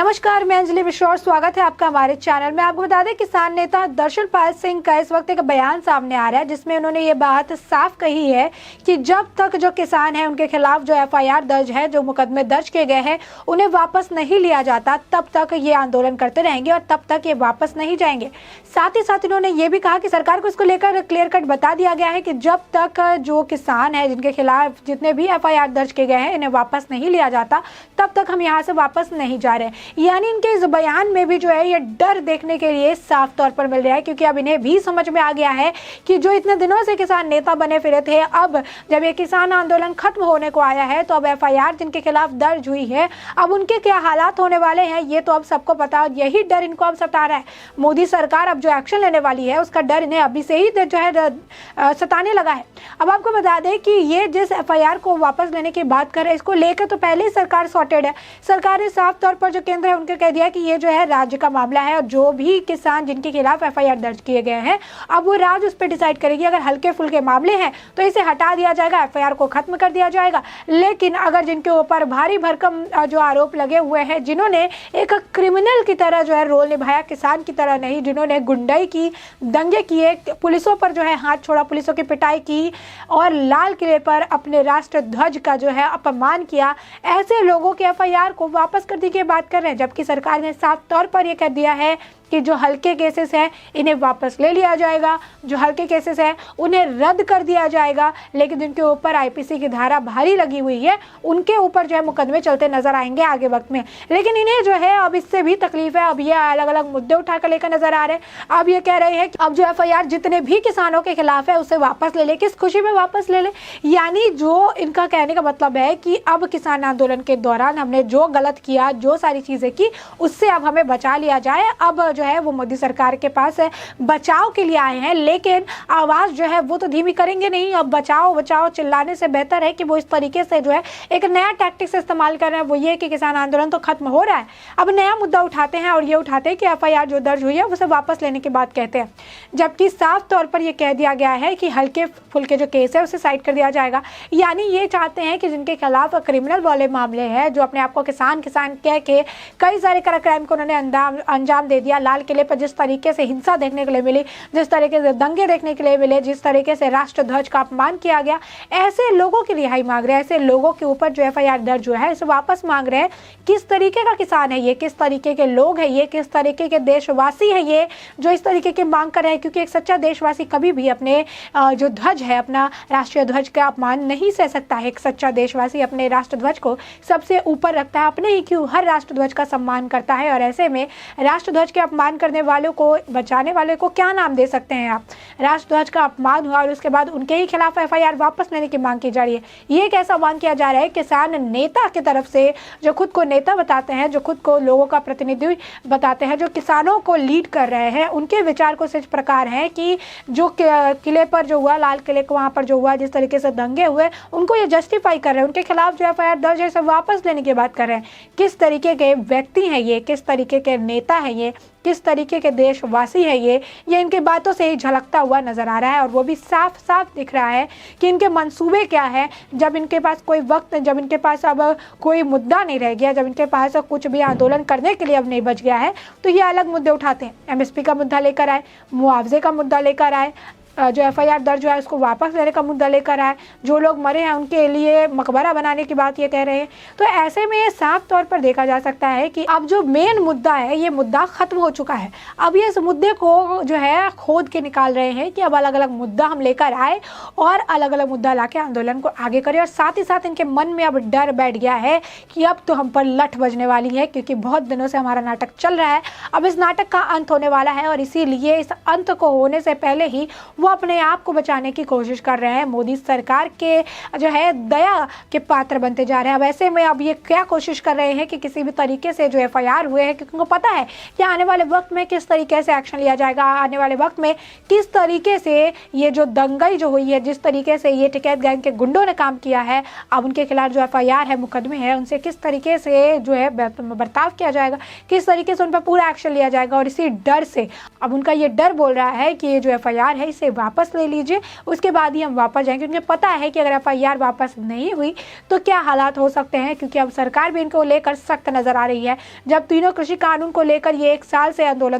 नमस्कार, मैं अंजलि मिश्रा, स्वागत है आपका हमारे चैनल में। आपको बता दें, किसान नेता दर्शनपाल सिंह का इस वक्त एक बयान सामने आ रहा है जिसमें उन्होंने ये बात साफ कही है कि जब तक जो किसान हैं उनके खिलाफ जो एफआईआर दर्ज है, जो मुकदमे दर्ज किए गए हैं, उन्हें वापस नहीं लिया जाता, तब तक ये आंदोलन करते रहेंगे और तब तक ये वापस नहीं जाएंगे। साथ ही साथ इन्होंने ये भी कहा कि सरकार को इसको लेकर क्लियर कट बता दिया गया है कि जब तक जो किसान है जिनके खिलाफ जितने भी एफआईआर दर्ज किए गए हैं इन्हें वापस नहीं लिया जाता, तब तक हम यहाँ से वापस नहीं जा रहे। यानी इनके इस बयान में भी जो है ये डर देखने के लिए साफ तौर पर मिल रहा है, क्योंकि अब इन्हें भी समझ में आ गया है कि जो इतने दिनों से किसान नेता बने फिरे थे, अब जब ये किसान आंदोलन खत्म होने को आया है तो अब एफआईआर जिनके खिलाफ दर्ज हुई है, अब उनके क्या हालात होने वाले हैं ये तो अब सबको पता। यही डर इनको अब सता रहा है। मोदी सरकार अब जो एक्शन लेने वाली है उसका डर इन्हें अभी से ही जो है सताने लगा है। अब आपको बता दें कि ये जिस एफआईआर को वापस लेने की बात कर रहे हैं, इसको लेकर तो पहले ही सरकार सॉर्टेड है। सरकार ने साफ तौर पर जो केंद्र है उनके कह दिया कि ये जो है राज्य का मामला है और जो भी किसान जिनके खिलाफ एफआईआर दर्ज किए गए हैं, अब वो राज्य उस पर डिसाइड करेगी। अगर हल्के फुल्के मामले हैं तो इसे हटा दिया जाएगा, एफआईआर को खत्म कर दिया जाएगा। लेकिन अगर जिनके ऊपर भारी भरकम जो आरोप लगे हुए हैं, जिन्होंने एक क्रिमिनल की तरह जो है रोल निभाया, किसान की तरह नहीं, जिन्होंने गुंडाई की, दंगे किए, पुलिसों पर जो है हाथ छोड़ा, पुलिसों की पिटाई की और लाल किले पर अपने राष्ट्र ध्वज का जो है अपमान किया, ऐसे लोगों के एफआईआर को वापस करने की बात कर रहे हैं। जबकि सरकार ने साफ तौर पर यह कह दिया है कि जो हल्के केसेस हैं इन्हें वापस ले लिया जाएगा, जो हल्के केसेस हैं उन्हें रद्द कर दिया जाएगा, लेकिन जिनके ऊपर आईपीसी की धारा भारी लगी हुई है उनके ऊपर जो है मुकदमे चलते नजर आएंगे आगे वक्त में। लेकिन इन्हें जो है अब इससे भी तकलीफ है। अब ये अलग अलग मुद्दे उठाकर लेकर नजर आ रहे हैं। अब ये कह रहे हैं कि अब जो एफआईआर जितने भी किसानों के खिलाफ है उसे वापस ले ले। किस खुशी में वापस ले ले? यानी जो इनका कहने का मतलब है कि अब किसान आंदोलन के दौरान हमने जो गलत किया, जो सारी चीजें की, उससे अब हमें बचा लिया जाए। अब जो है वो मोदी सरकार के पास है, बचाव के लिए आए हैं, लेकिन आवाज जो है वो तो धीमी करेंगे नहीं। अब बचाओ बचाओ चिल्लाने से बेहतर है कि वो इस तरीके से जो है एक नया टैक्टिक्स इस्तेमाल कर रहे हैं। वो ये कि किसान आंदोलन तो खत्म हो रहा है, अब नया मुद्दा उठाते हैं और ये उठाते हैं कि एफआईआर जो दर्ज हुई है उसे वापस लेने की बात कहते हैं। जबकि साफ तौर पर यह कह दिया गया है कि हल्के फुल्के जो केस है उसे साइड कर दिया जाएगा। यानी ये चाहते हैं कि जिनके खिलाफ क्रिमिनल वाले मामले हैं, जो अपने आप को किसान किसान कह के कई सारे क्राइम को उन्होंने अंजाम दे दिया, लाल किले पर जिस तरीके से हिंसा देखने के लिए मिली, जिस तरीके से दंगे देखने के लिए मिले, जिस तरीके से राष्ट्र ध्वज का अपमान किया गया, ऐसे लोगों की रिहाई मांग रहे हैं। ऐसे लोगों के ऊपर जो एफआईआर दर्ज हुआ है इसे वापस मांग रहे हैं। किस तरीके का किसान है ये, किस तरीके के लोग हैं ये, किस तरीके के देशवासी है ये जो इस तरीके की मांग कर रहे हैं? क्योंकि एक सच्चा देशवासी कभी भी अपने जो ध्वज है, अपना राष्ट्रीय ध्वज का अपमान नहीं सह सकता है। एक सच्चा देशवासी अपने राष्ट्र ध्वज को सबसे ऊपर रखता है, अपने ही क्यों हर राष्ट्र ध्वज का सम्मान करता है। और ऐसे में राष्ट्र ध्वज के अपमान करने वालों को, बचाने वाले को क्या नाम दे सकते हैं आप? राष्ट्र ध्वज का अपमान हुआ और उसके बाद उनके ही खिलाफ एफआईआर वापस लेने की मांग की जा रही है। ये कैसा मांग किया जा रहा है? किसान नेता की तरफ से, जो खुद को नेता बताते हैं, जो खुद को लोगों का प्रतिनिधि बताते हैं, जो किसानों को लीड कर रहे हैं, उनके विचार कुछ इस प्रकार है कि जो किले पर जो हुआ, लाल किले को वहां पर जो हुआ, जिस तरीके से दंगे हुए, उनको ये जस्टिफाई कर रहे हैं, उनके खिलाफ जो एफआईआर दर्ज है इसे वापस लेने की बात कर रहे हैं। किस तरीके के व्यक्ति हैं ये, किस तरीके के नेता है ये, किस तरीके के देशवासी है ये इनकी बातों से ही झलकता हुआ नजर आ रहा है। और वो भी साफ साफ दिख रहा है कि इनके मंसूबे क्या है। जब इनके पास कोई वक्त, जब इनके पास अब कोई मुद्दा नहीं रह गया, जब इनके पास कुछ भी आंदोलन करने के लिए अब नहीं बच गया है, तो ये अलग मुद्दे उठाते हैं। एमएसपी का मुद्दा लेकर आए, मुआवजे का मुद्दा लेकर आए, जो एफआईआर दर्ज हुआ है उसको वापस लेने का मुद्दा लेकर आए, जो लोग मरे हैं उनके लिए मकबरा बनाने की बात ये कह रहे हैं। तो ऐसे में ये साफ तौर पर देखा जा सकता है कि अब जो मेन मुद्दा है ये मुद्दा खत्म हो चुका है। अब ये इस मुद्दे को जो है खोद के निकाल रहे हैं कि अब अलग अलग मुद्दा हम लेकर आए और अलग अलग मुद्दा लाके आंदोलन को आगे करें। और साथ ही साथ इनके मन में अब डर बैठ गया है कि अब तो हम पर लठ बजने वाली है, क्योंकि बहुत दिनों से हमारा नाटक चल रहा है, अब इस नाटक का अंत होने वाला है। और इसीलिए इस अंत को होने से पहले ही वो अपने आप को बचाने की कोशिश कर रहे हैं। मोदी सरकार के जो है दया के पात्र बनते जा रहे हैं। अब ऐसे में अब ये क्या कोशिश कर रहे हैं कि किसी भी तरीके से जो एफआईआर हुए हैं, क्योंकि उनको पता है कि आने वाले वक्त में किस तरीके से एक्शन लिया जाएगा, आने वाले वक्त में किस तरीके से ये जो दंगई जो हुई है, जिस तरीके से ये टिकैत गैंग के गुंडों ने काम किया है, अब उनके खिलाफ जो एफआईआर है, मुकदमे हैं, उनसे किस तरीके से जो है बर्ताव किया जाएगा, किस तरीके से उन पर पूरा एक्शन लिया जाएगा। और इसी डर से अब उनका ये डर बोल रहा है कि ये जो एफआईआर है इसे वापस ले लीजिए, उसके बाद ही हम वापस जाएंगे। क्योंकि पता है कि अगर FIR वापस नहीं हुई तो क्या हालात हो सकते हैं, क्योंकि अब सरकार भी इनको लेकर सख्त नजर आ रही है। जब तीनों कृषि कानून को लेकर ये 1 साल से आंदोलन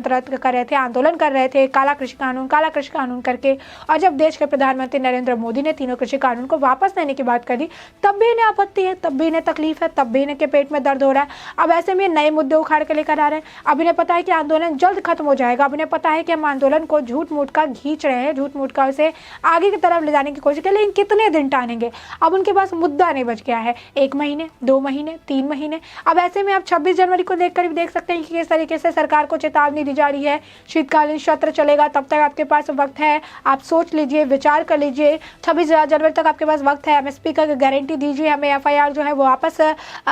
कर रहे थे, काला कृषि कानून करके, और जब देश के प्रधानमंत्री नरेंद्र मोदी ने तीनों कृषि कानून को वापस लेने की बात कर दी, तब भी इन्हें आपत्ति है, तब भी इन्हें तकलीफ है, तब भी इनके पेट में दर्द हो रहा है। अब ऐसे में नए मुद्दे उखाड़ के लेकर आ रहे हैं। अब इन्हें पता है कि आंदोलन जल्द खत्म हो जाएगा। अब इन्हें पता है कि हम आंदोलन को झूठ मूठ का खींच रहे हैं, झूठ मूठ का उसे आगे की तरफ ले जाने की कोशिश कर, लेकिन कितने दिन टानेंगे। अब उनके पास मुद्दा नहीं बच गया है, 1 महीने, 2 महीने, 3 महीने। अब ऐसे में आप 26 जनवरी को देखकर भी देख सकते हैं कि किस तरीके से सरकार को चेतावनी दी जा रही है। शीतकालीन सत्र चलेगा, तब तक आपके पास वक्त है, आप सोच लीजिए, विचार कर लीजिए। 26 जनवरी तक आपके पास वक्त है। MSP का गारंटी दीजिए, हमें FIR जो है वो वापस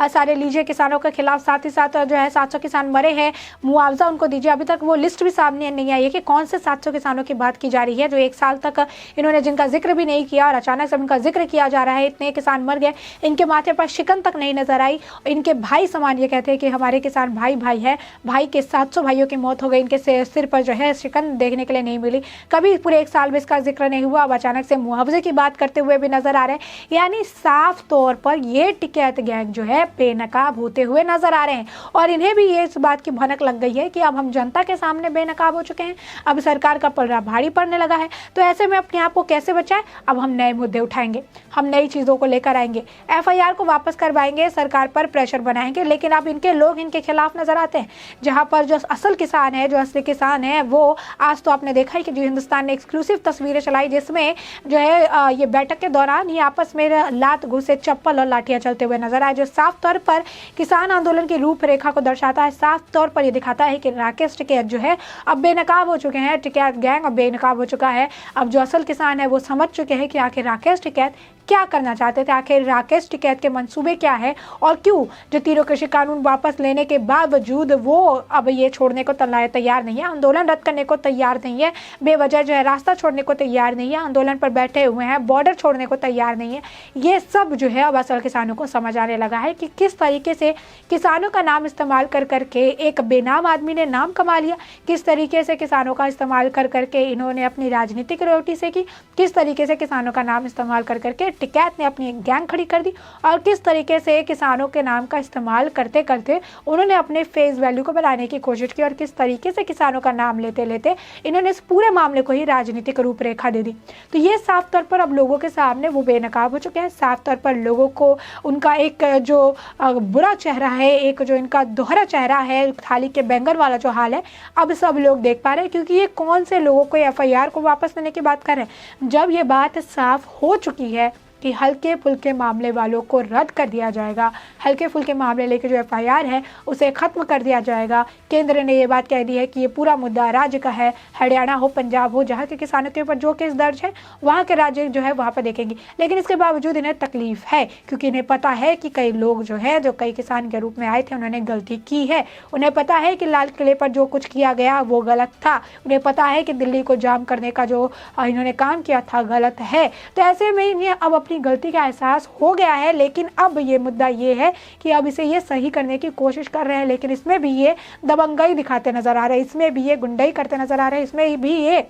सारे लीजिए किसानों के खिलाफ। साथ ही साथ जो है 700 किसान मरे हैं, मुआवजा उनको दीजिए। अभी तक वो लिस्ट भी सामने नहीं आई है कि कौन से 700 किसानों की बात की जा रही है जो 1 साल तक इन्होंने जिनका जिक्र भी नहीं किया, और अचानक से उनका जिक्र किया जा रहा है। इतने किसान मर गए, इनके माथे पर शिकन तक नहीं नजर आई। इनके भाई समान ये कहते हैं कि हमारे किसान भाई है, भाई के 700 भाइयों की मौत हो गई, इनके सिर पर जो है शिकन देखने के लिए नहीं मिली। कभी पूरे 1 साल में इसका जिक्र नहीं हुआ। अब अचानक से मुआवजे की बात करते हुए भी नजर आ रहे हैं। यानी साफ तौर पर ये टिकैत गैंग जो है बेनकाब होते हुए नजर आ रहे हैं, और इन्हें भी ये इस बात की भनक लग गई है कि अब हम जनता के सामने बेनकाब हो चुके हैं, अब सरकार का पलड़ा भारी पड़ने लगा है। तो ऐसे में अपने आप को कैसे बचाएं? अब हम नए मुद्दे उठाएंगे, हम नई चीज़ों को लेकर आएंगे, FIR को वापस करवाएंगे, सरकार पर प्रेशर बनाएंगे। लेकिन अब इनके लोग इनके खिलाफ नजर आते हैं। जहां पर जो असल किसान है, जो असली किसान है, वो आज तो आपने देखा है कि जो हिंदुस्तान ने एक्सक्लूसिव तस्वीरें चलाई, जिसमें जो है ये बैठक के दौरान ये आपस में लात घुसे, चप्पल और लाठियां चलते हुए नजर आए, जो साफ तौर पर किसान आंदोलन की रूपरेखा को दर्शाता है। साफ तौर पर ये दिखाता है कि राकेश टिकैत जो है अब बेनकाब हो चुके हैं, टिकैत गैंग अब बेनकाब हो चुका है। अब जो असल किसान है वो समझ चुके हैं कि आखिर राकेश टिकैत क्या करना चाहते थे, आखिर राकेश टिकैत के मंसूबे क्या है, और क्यों जो तीनों कृषि कानून वापस लेने के बावजूद वो अब ये छोड़ने को तैयार नहीं है, आंदोलन रद्द करने को तैयार नहीं है, बेवजह जो है रास्ता छोड़ने को तैयार नहीं है, आंदोलन पर बैठे हुए हैं, बॉर्डर छोड़ने को तैयार नहीं है। ये सब जो है अब असल किसानों को समझ आने लगा है कि किस तरीके से किसानों का नाम इस्तेमाल कर करके एक बेनाम आदमी ने नाम कमा लिया, किस तरीके से किसानों का इस्तेमाल कर करके इन्होंने अपनी राजनीतिक रोटी से की, किस तरीके से किसानों का नाम इस्तेमाल कर करके टिकैत ने अपनी एक गैंग खड़ी कर दी, और किस तरीके से किसानों के नाम का इस्तेमाल करते करते उन्होंने अपने फेस वैल्यू को बढ़ाने की कोशिश की, और किस तरीके से किसानों का नाम लेते लेते इन्होंने इस पूरे मामले को ही राजनीतिक रूपरेखा दे दी। तो ये साफ तौर पर अब लोगों के सामने वो बेनकाब हो चुके हैं। साफ तौर पर लोगों को उनका एक जो बुरा चेहरा है, एक जो इनका दोहरा चेहरा है, थाली के बैंगन वाला जो हाल है, अब सब लोग देख पा रहे हैं। क्योंकि ये कौन से लोगों को FIR को वापस लेने की बात कर रहे हैं, जब ये बात साफ हो चुकी है कि हल्के फुल्के मामले वालों को रद्द कर दिया जाएगा, हल्के फुल्के मामले लेके जो FIR है उसे ख़त्म कर दिया जाएगा। केंद्र ने ये बात कह दी है कि ये पूरा मुद्दा राज्य का है, हरियाणा हो, पंजाब हो, जहाँ के किसानों के ऊपर जो केस दर्ज है वहाँ के राज्य जो है वहाँ पर देखेंगे। लेकिन इसके बावजूद इन्हें तकलीफ है, क्योंकि इन्हें पता है कि कई लोग जो है, जो कई किसान के रूप में आए थे, उन्होंने गलती की है। उन्हें पता है कि लाल किले पर जो कुछ किया गया वो गलत था। उन्हें पता है कि दिल्ली को जाम करने का जो इन्होंने काम किया था गलत है। तो ऐसे में इन्हें अब अपनी गलती का एहसास हो गया है। लेकिन अब ये मुद्दा ये है कि अब इसे ये सही करने की कोशिश कर रहे हैं, लेकिन इसमें भी ये दबंगई दिखाते नजर आ रहे हैं, इसमें भी ये गुंडाई करते नजर आ रहे हैं,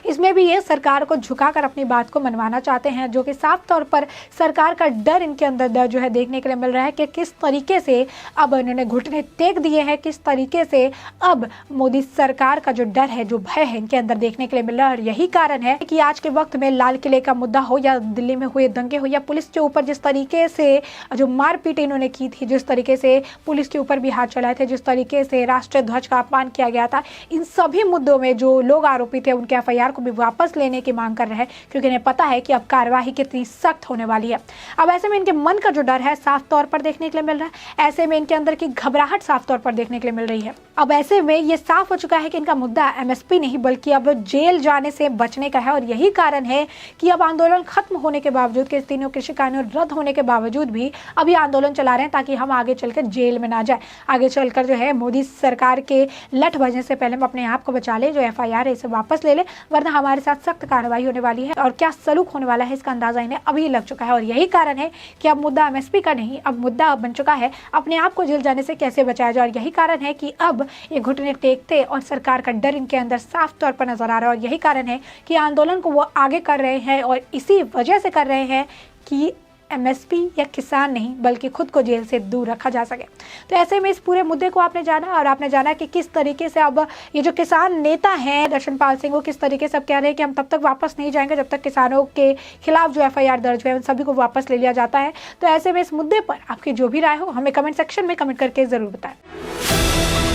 इसमें भी ये सरकार को झुकाकर अपनी बात को मनवाना चाहते हैं, जो कि साफ तौर पर सरकार का डर इनके अंदर जो है देखने के लिए मिल रहा है कि किस तरीके से अब इन्होंने घुटने टेक दिए हैं, किस तरीके से अब मोदी सरकार का जो डर है, जो भय है, इनके अंदर देखने के लिए मिल रहा है। और यही कारण है कि आज के वक्त में लाल किले का मुद्दा हो, या दिल्ली में हुए दंगे हो, या पुलिस के ऊपर जिस तरीके से जो मारपीट इन्होंने की थी, जिस तरीके से पुलिस के ऊपर भी हाथ चलाए थे, जिस तरीके से राष्ट्रीय ध्वज का अपमान किया गया था, इन सभी मुद्दों में जो लोग आरोपी थे उनके FIR को भी वापस लेने की मांग कर रहे हैं, क्योंकि इन्हें पता है कि अब कार्रवाई कितनी सख्त होने वाली है। अब ऐसे में इनके मन का जो डर है साफ तौर पर देखने के लिए मिल रहा है, ऐसे में इनके अंदर की घबराहट साफ तौर पर देखने के लिए मिल रही है। अब ऐसे में ये साफ हो चुका है कि इनका मुद्दा MSP नहीं बल्कि अब जेल जाने से बचने का है। और यही कारण है कि अब आंदोलन खत्म होने के बावजूद, के तीनों कृषि कानून रद्द होने के बावजूद भी अब ये आंदोलन चला रहे हैं, ताकि हम आगे चलकर जेल में ना जाए, आगे चलकर जो है मोदी सरकार के लठ बजने से पहले हम अपने आप को बचा ले, जो FIR है इसे वापस ले ले, वरना वरना हमारे साथ सख्त कार्रवाई होने वाली है और क्या सलूक होने वाला है इसका अंदाजा इन्हें अभी लग चुका है। और यही कारण है कि अब मुद्दा एमएसपी का नहीं, अब मुद्दा बन चुका है अपने आप को जेल जाने से कैसे बचाया जाए। और यही कारण है कि अब ये घुटने टेकते और सरकार का डर इनके अंदर साफ तौर पर नजर आ रहा है। और यही कारण है कि आंदोलन को वो आगे कर रहे हैं और इसी वजह से कर रहे हैं कि एमएसपी या किसान नहीं बल्कि खुद को जेल से दूर रखा जा सके। तो ऐसे में इस पूरे मुद्दे को आपने जाना और आपने जाना कि किस तरीके से अब ये जो किसान नेता हैं दर्शनपाल सिंह, वो किस तरीके से अब कह रहे हैं कि हम तब तक वापस नहीं जाएंगे जब तक किसानों के खिलाफ जो एफआईआर दर्ज हुए उन सभी को वापस ले लिया जाता है। तो ऐसे में इस मुद्दे पर आपकी जो भी राय हो हमें कमेंट सेक्शन में कमेंट करके ज़रूर बताएं।